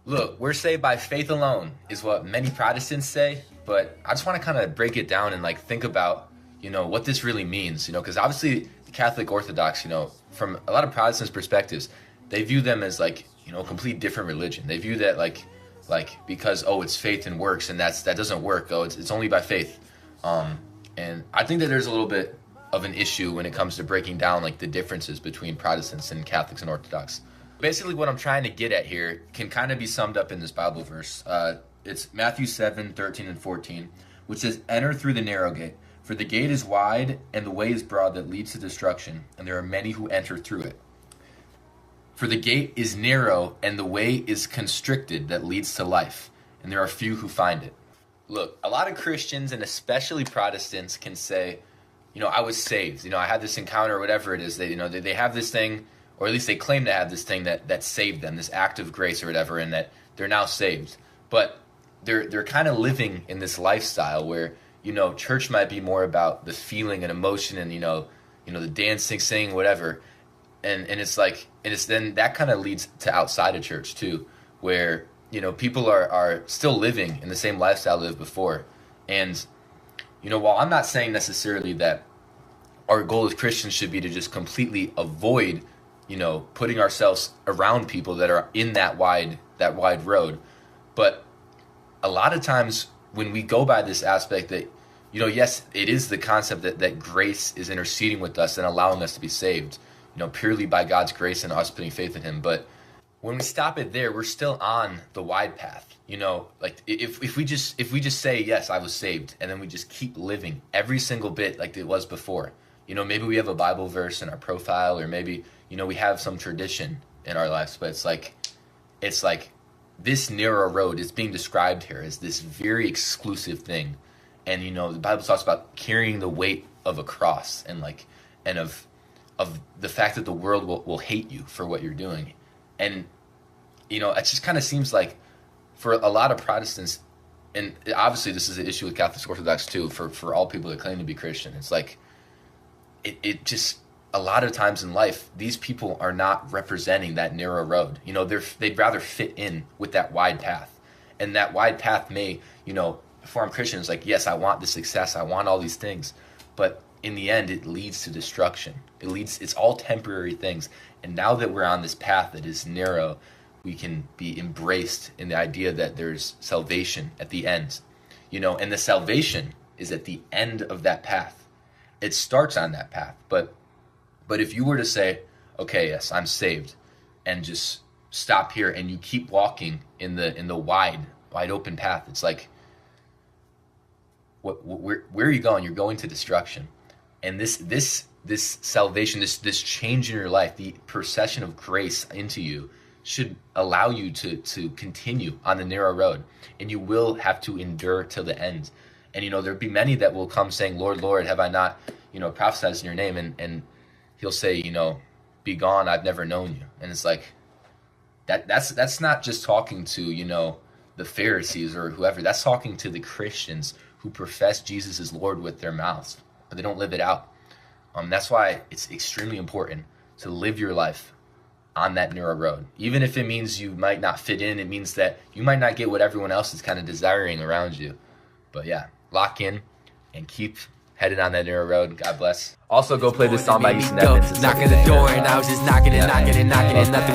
Look, we're saved by faith alone, is what many Protestants say, but I just want to kind of break it down and like think about, what this really means, because obviously the Catholic Orthodox, from a lot of Protestants' perspectives, they view them as like, a complete different religion. They view that like because it's faith and works, and that doesn't work. It's only by faith. And I think that there's a little bit of an issue when it comes to breaking down like the differences between Protestants and Catholics and Orthodox. Basically, what I'm trying to get at here can kind of be summed up in this Bible verse. It's Matthew 7:13 and 14, which says, "Enter through the narrow gate, for the gate is wide and the way is broad that leads to destruction, and there are many who enter through it. For the gate is narrow and the way is constricted that leads to life, and there are few who find it." Look, a lot of Christians and especially Protestants can say, I was saved. I had this encounter or whatever it is. They have this thing, or at least they claim to have this thing that saved them, this act of grace or whatever, and that they're now saved. But they're kind of living in this lifestyle where, church might be more about the feeling and emotion and, the dancing, singing, whatever. And it's like, and it's then that kind of leads to outside of church too, where, people are still living in the same lifestyle they lived before. And, while I'm not saying necessarily that our goal as Christians should be to just completely avoid, putting ourselves around people that are in that wide road. But a lot of times when we go by this aspect that, yes, it is the concept that grace is interceding with us and allowing us to be saved, purely by God's grace and us putting faith in him. But when we stop it there, we're still on the wide path. Like if we just say, yes, I was saved, and then we just keep living every single bit like it was before. Maybe we have a Bible verse in our profile, or maybe, we have some tradition in our lives, but it's like this narrow road is being described here as this very exclusive thing. And, the Bible talks about carrying the weight of a cross and of the fact that the world will hate you for what you're doing. And, it just kind of seems like for a lot of Protestants, and obviously this is an issue with Catholic Orthodox too, for all people that claim to be Christian, it's like, it just, a lot of times in life, these people are not representing that narrow road. They'd rather fit in with that wide path. And that wide path may, for I'm Christian, it's like, yes, I want the success, I want all these things. But in the end, it leads to destruction. It's all temporary things. And now that we're on this path that is narrow, we can be embraced in the idea that there's salvation at the end. And the salvation is at the end of that path. It starts on that path. But if you were to say, okay, yes, I'm saved, and just stop here and you keep walking in the wide open path, it's like, where are you going? You're going to destruction. And this salvation, this change in your life, the procession of grace into you should allow you to continue on the narrow road, and you will have to endure till the end. And there'll be many that will come saying, "Lord, Lord, have I not, prophesied in your name?" And he'll say, "Be gone, I've never known you." And it's like, that's not just talking to, the Pharisees or whoever. That's talking to the Christians who profess Jesus as Lord with their mouths, but they don't live it out. That's why it's extremely important to live your life on that narrow road. Even if it means you might not fit in, it means that you might not get what everyone else is kind of desiring around you. But yeah, lock in and keep headed on that narrow road. God bless. Also, go play this song by Easton Evans. Knocking the door and I was just knocking and knocking and knocking and nothing.